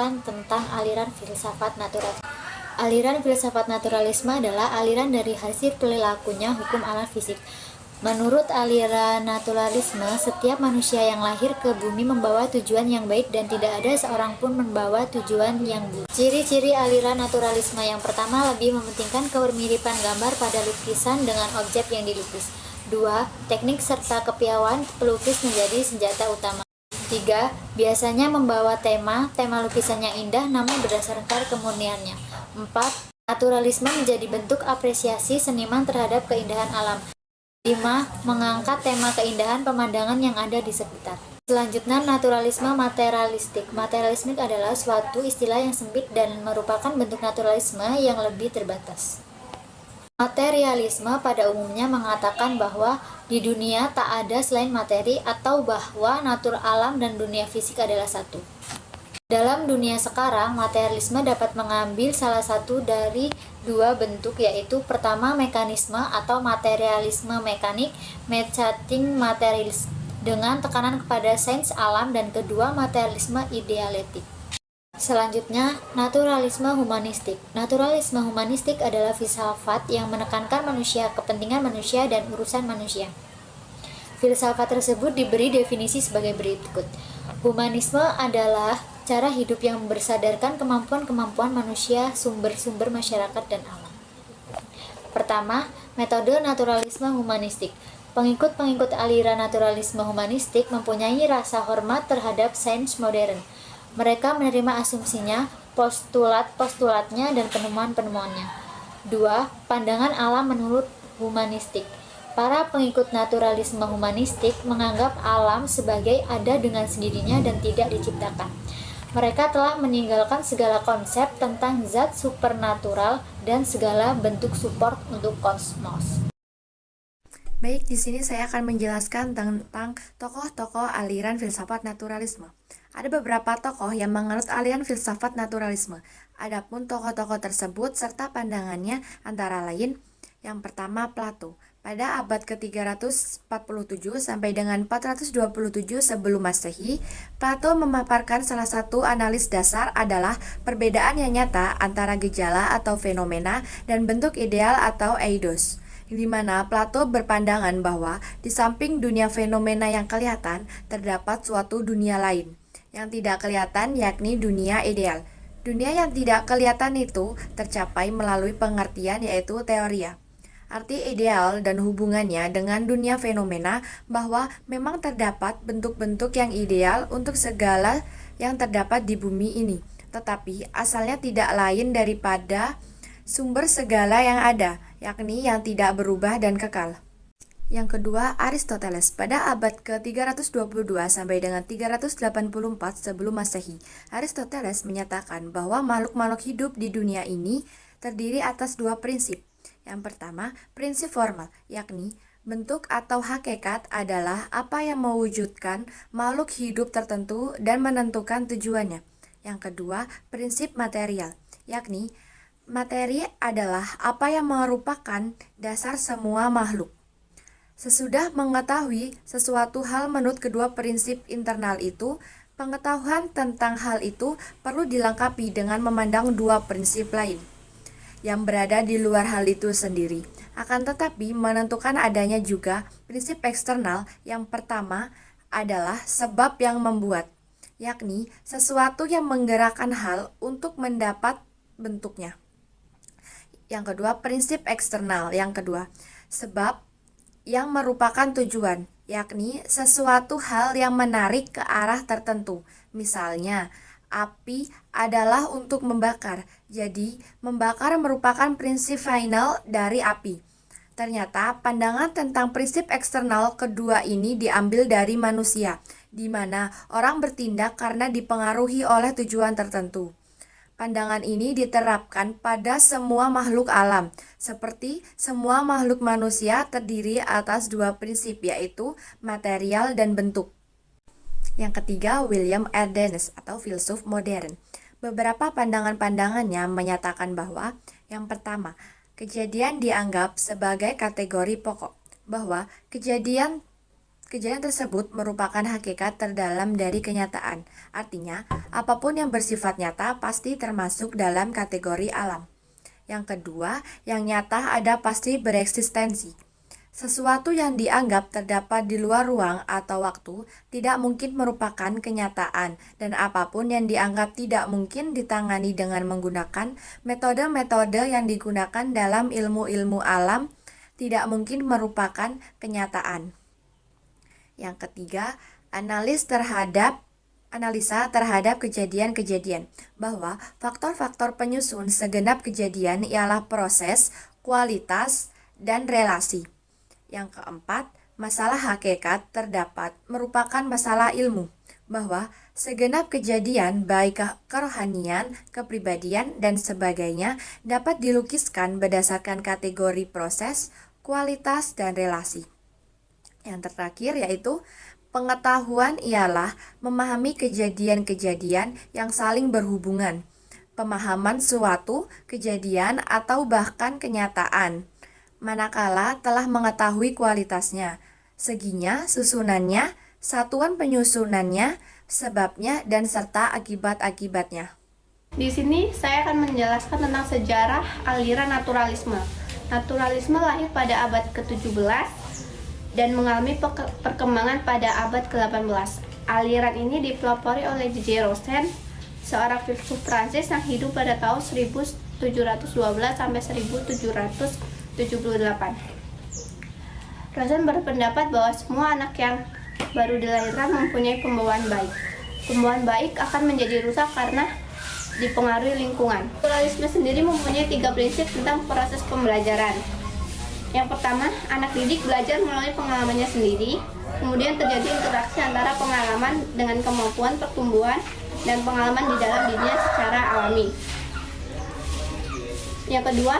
menjelaskan tentang aliran filsafat natural. Aliran filsafat naturalisme adalah aliran dari hasil perilakunya hukum alam fisik. Menurut aliran naturalisme, setiap manusia yang lahir ke bumi membawa tujuan yang baik dan tidak ada seorang pun membawa tujuan yang buruk. Ciri-ciri aliran naturalisme yang pertama, lebih mementingkan kemiripan gambar pada lukisan dengan objek yang dilukis. 2. Teknik serta kepiawaian pelukis menjadi senjata utama. 3. Biasanya membawa tema lukisannya indah namun berdasarkan kemurniannya. 4. Naturalisme menjadi bentuk apresiasi seniman terhadap keindahan alam. 5. Mengangkat tema keindahan pemandangan yang ada di sekitar. Selanjutnya, naturalisme materialistik. Materialistik adalah suatu istilah yang sempit dan merupakan bentuk naturalisme yang lebih terbatas. Materialisme pada umumnya mengatakan bahwa di dunia tak ada selain materi atau bahwa natur alam dan dunia fisik adalah satu. Dalam dunia sekarang, materialisme dapat mengambil salah satu dari dua bentuk, yaitu pertama mekanisme atau materialisme mekanik, matching materialisme dengan tekanan kepada sains alam, dan kedua materialisme idealistik. Selanjutnya, naturalisme humanistik. Naturalisme humanistik adalah filsafat yang menekankan manusia, kepentingan manusia, dan urusan manusia. Filsafat tersebut diberi definisi sebagai berikut. Humanisme adalah cara hidup yang bersadarkan kemampuan-kemampuan manusia, sumber-sumber masyarakat, dan alam. Pertama, metode naturalisme humanistik. Pengikut-pengikut aliran naturalisme humanistik mempunyai rasa hormat terhadap sains modern. Mereka menerima asumsinya, postulat-postulatnya, dan penemuan-penemuannya. 2. Pandangan alam menurut humanistik. Para pengikut naturalisme humanistik menganggap alam sebagai ada dengan sendirinya dan tidak diciptakan. Mereka telah meninggalkan segala konsep tentang zat supernatural dan segala bentuk support untuk kosmos. Baik, di sini saya akan menjelaskan tentang tokoh-tokoh aliran filsafat naturalisme. Ada beberapa tokoh yang menganut aliran filsafat naturalisme. Adapun tokoh-tokoh tersebut serta pandangannya antara lain, yang pertama Plato. Pada abad ke-347 sampai dengan 427 sebelum Masehi, Plato memaparkan salah satu analis dasar adalah perbedaan yang nyata antara gejala atau fenomena dan bentuk ideal atau eidos, di mana Plato berpandangan bahwa di samping dunia fenomena yang kelihatan, terdapat suatu dunia lain yang tidak kelihatan, yakni dunia ideal. Dunia yang tidak kelihatan itu tercapai melalui pengertian, yaitu teoria. Arti ideal dan hubungannya dengan dunia fenomena bahwa memang terdapat bentuk-bentuk yang ideal untuk segala yang terdapat di bumi ini, tetapi asalnya tidak lain daripada sumber segala yang ada, yakni yang tidak berubah dan kekal. Yang kedua, Aristoteles. Pada abad ke-322 sampai dengan 384 sebelum Masehi, Aristoteles menyatakan bahwa makhluk-makhluk hidup di dunia ini terdiri atas dua prinsip. Yang pertama, prinsip formal, yakni bentuk atau hakikat adalah apa yang mewujudkan makhluk hidup tertentu dan menentukan tujuannya. Yang kedua, prinsip material, yakni materi adalah apa yang merupakan dasar semua makhluk. Sesudah mengetahui sesuatu hal menurut kedua prinsip internal itu, pengetahuan tentang hal itu perlu dilengkapi dengan memandang dua prinsip lain yang berada di luar hal itu sendiri. Akan tetapi menentukan adanya juga prinsip eksternal. Yang pertama adalah sebab yang membuat, yakni sesuatu yang menggerakkan hal untuk mendapat bentuknya. Yang kedua, prinsip eksternal. Yang kedua, sebab yang merupakan tujuan, yakni sesuatu hal yang menarik ke arah tertentu. Misalnya, api adalah untuk membakar, jadi membakar merupakan prinsip final dari api. Ternyata pandangan tentang prinsip eksternal kedua ini diambil dari manusia, di mana orang bertindak karena dipengaruhi oleh tujuan tertentu. Pandangan ini diterapkan pada semua makhluk alam, seperti semua makhluk manusia terdiri atas dua prinsip, yaitu material dan bentuk. Yang ketiga, William Ernst atau filsuf modern. Beberapa pandangan-pandangannya menyatakan bahwa yang pertama, kejadian dianggap sebagai kategori pokok, bahwa kejadian Kejadian tersebut merupakan hakikat terdalam dari kenyataan. Artinya, apapun yang bersifat nyata pasti termasuk dalam kategori alam. Yang kedua, yang nyata ada pasti bereksistensi. Sesuatu yang dianggap terdapat di luar ruang atau waktu tidak mungkin merupakan kenyataan, dan apapun yang dianggap tidak mungkin ditangani dengan menggunakan metode-metode yang digunakan dalam ilmu-ilmu alam tidak mungkin merupakan kenyataan. Yang ketiga, analisa terhadap kejadian-kejadian, bahwa faktor-faktor penyusun segenap kejadian ialah proses, kualitas, dan relasi. Yang keempat, masalah hakikat terdapat merupakan masalah ilmu, bahwa segenap kejadian baik kerohanian, kepribadian, dan sebagainya dapat dilukiskan berdasarkan kategori proses, kualitas, dan relasi. Yang terakhir yaitu pengetahuan ialah memahami kejadian-kejadian yang saling berhubungan, pemahaman suatu kejadian atau bahkan kenyataan, manakala telah mengetahui kualitasnya, seginya, susunannya, satuan penyusunannya, sebabnya, dan serta akibat-akibatnya. Di sini saya akan menjelaskan tentang sejarah aliran naturalisme. Naturalisme lahir pada abad ke-17 dan mengalami perkembangan pada abad ke-18. Aliran ini dipelopori oleh J.J. Rosen, seorang filsuf Prancis yang hidup pada tahun 1712 sampai 1778. Rosen berpendapat bahwa semua anak yang baru dilahirkan mempunyai pembawaan baik. Pembawaan baik akan menjadi rusak karena dipengaruhi lingkungan. Naturalisme sendiri mempunyai 3 prinsip tentang proses pembelajaran. Yang pertama, anak didik belajar melalui pengalamannya sendiri. Kemudian terjadi interaksi antara pengalaman dengan kemampuan pertumbuhan dan pengalaman di dalam dirinya secara alami. Yang kedua,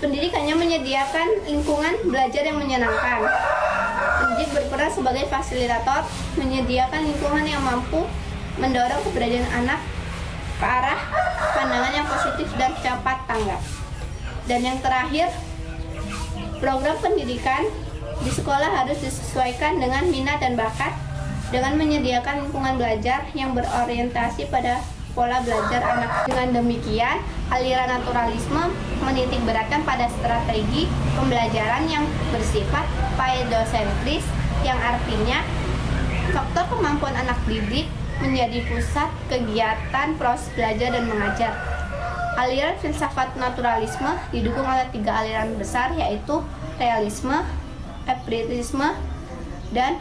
pendidik hanya menyediakan lingkungan belajar yang menyenangkan. Pendidik berperan sebagai fasilitator, menyediakan lingkungan yang mampu mendorong keberadaan anak ke arah pandangan yang positif dan cepat tanggap. Dan yang terakhir, program pendidikan di sekolah harus disesuaikan dengan minat dan bakat dengan menyediakan lingkungan belajar yang berorientasi pada pola belajar anak. Dengan demikian, aliran naturalisme menitik beratkan pada strategi pembelajaran yang bersifat paedosentris, yang artinya faktor kemampuan anak didik menjadi pusat kegiatan proses belajar dan mengajar. Aliran filsafat naturalisme didukung oleh 3 aliran besar, yaitu realisme, empiricisme, dan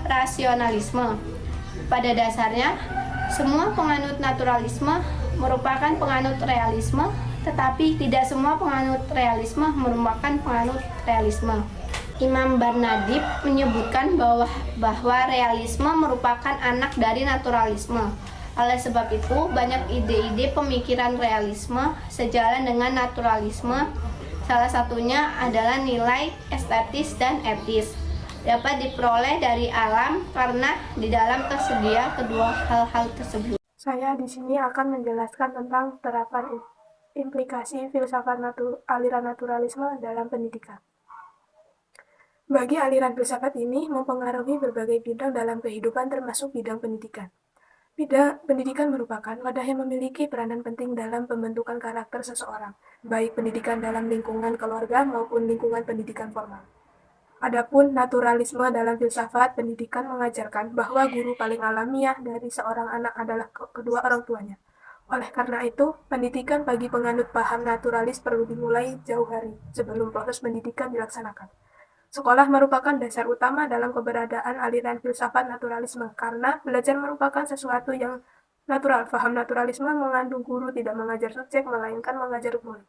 rasionalisme. Pada dasarnya, semua penganut naturalisme merupakan penganut realisme, tetapi tidak semua penganut realisme merupakan penganut realisme. Imam Barnadib menyebutkan bahwa realisme merupakan anak dari naturalisme. Oleh sebab itu, banyak ide-ide pemikiran realisme sejalan dengan naturalisme. Salah satunya adalah nilai estetis dan etis dapat diperoleh dari alam karena di dalam tersedia kedua hal-hal tersebut. Saya di sini akan menjelaskan tentang terapan implikasi filsafat aliran naturalisme dalam pendidikan. Bagi aliran filsafat ini mempengaruhi berbagai bidang dalam kehidupan termasuk bidang pendidikan. Bidang pendidikan merupakan wadah yang memiliki peranan penting dalam pembentukan karakter seseorang, baik pendidikan dalam lingkungan keluarga maupun lingkungan pendidikan formal. Adapun naturalisme dalam filsafat pendidikan mengajarkan bahwa guru paling alamiah dari seorang anak adalah kedua orang tuanya. Oleh karena itu, pendidikan bagi penganut paham naturalis perlu dimulai jauh hari sebelum proses pendidikan dilaksanakan. Sekolah merupakan dasar utama dalam keberadaan aliran filsafat naturalisme karena belajar merupakan sesuatu yang natural. Faham naturalisme mengandung guru tidak mengajar subjek, melainkan mengajar murid.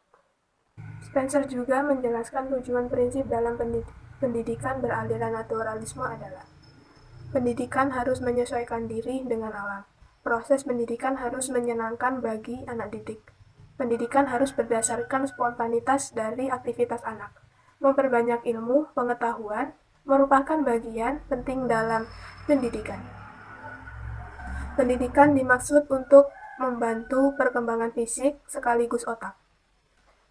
Spencer juga menjelaskan tujuan prinsip dalam pendidikan beraliran naturalisme adalah: pendidikan harus menyesuaikan diri dengan alam. Proses pendidikan harus menyenangkan bagi anak didik. Pendidikan harus berdasarkan spontanitas dari aktivitas anak. Memperbanyak ilmu, pengetahuan, merupakan bagian penting dalam pendidikan. Pendidikan dimaksud untuk membantu perkembangan fisik sekaligus otak.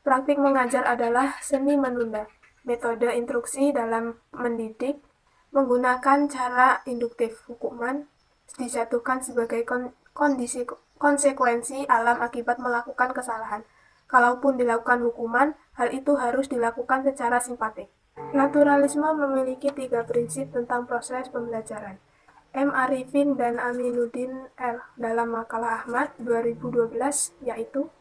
Praktik mengajar adalah seni menunda. Metode instruksi dalam mendidik Menggunakan cara induktif, hukuman disatukan sebagai konsekuensi alam akibat melakukan kesalahan. Kalaupun dilakukan hukuman, hal itu harus dilakukan secara simpatik. Naturalisme memiliki 3 prinsip tentang proses pembelajaran. M. Arifin dan Aminuddin R. dalam makalah Ahmad 2012, yaitu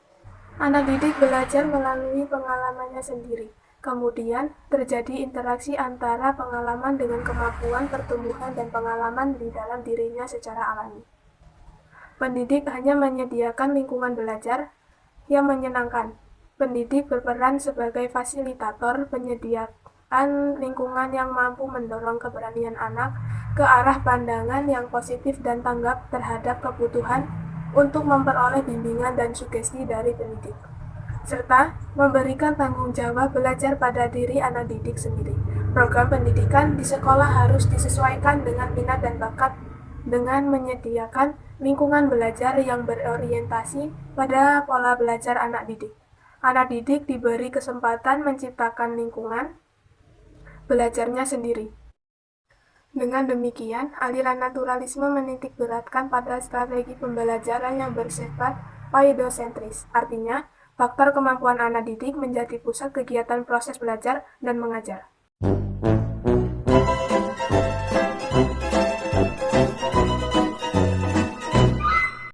anak didik belajar melalui pengalamannya sendiri. Kemudian, terjadi interaksi antara pengalaman dengan kemampuan pertumbuhan dan pengalaman di dalam dirinya secara alami. Pendidik hanya menyediakan lingkungan belajar yang menyenangkan. Pendidik berperan sebagai fasilitator penyediaan lingkungan yang mampu mendorong keberanian anak ke arah pandangan yang positif dan tanggap terhadap kebutuhan untuk memperoleh bimbingan dan sugesti dari pendidik, serta memberikan tanggung jawab belajar pada diri anak didik sendiri. Program pendidikan di sekolah harus disesuaikan dengan minat dan bakat dengan menyediakan lingkungan belajar yang berorientasi pada pola belajar anak didik. Anak didik diberi kesempatan menciptakan lingkungan belajarnya sendiri. Dengan demikian, aliran naturalisme menitik beratkan pada strategi pembelajaran yang bersifat paedosentris, artinya faktor kemampuan anak didik menjadi pusat kegiatan proses belajar dan mengajar.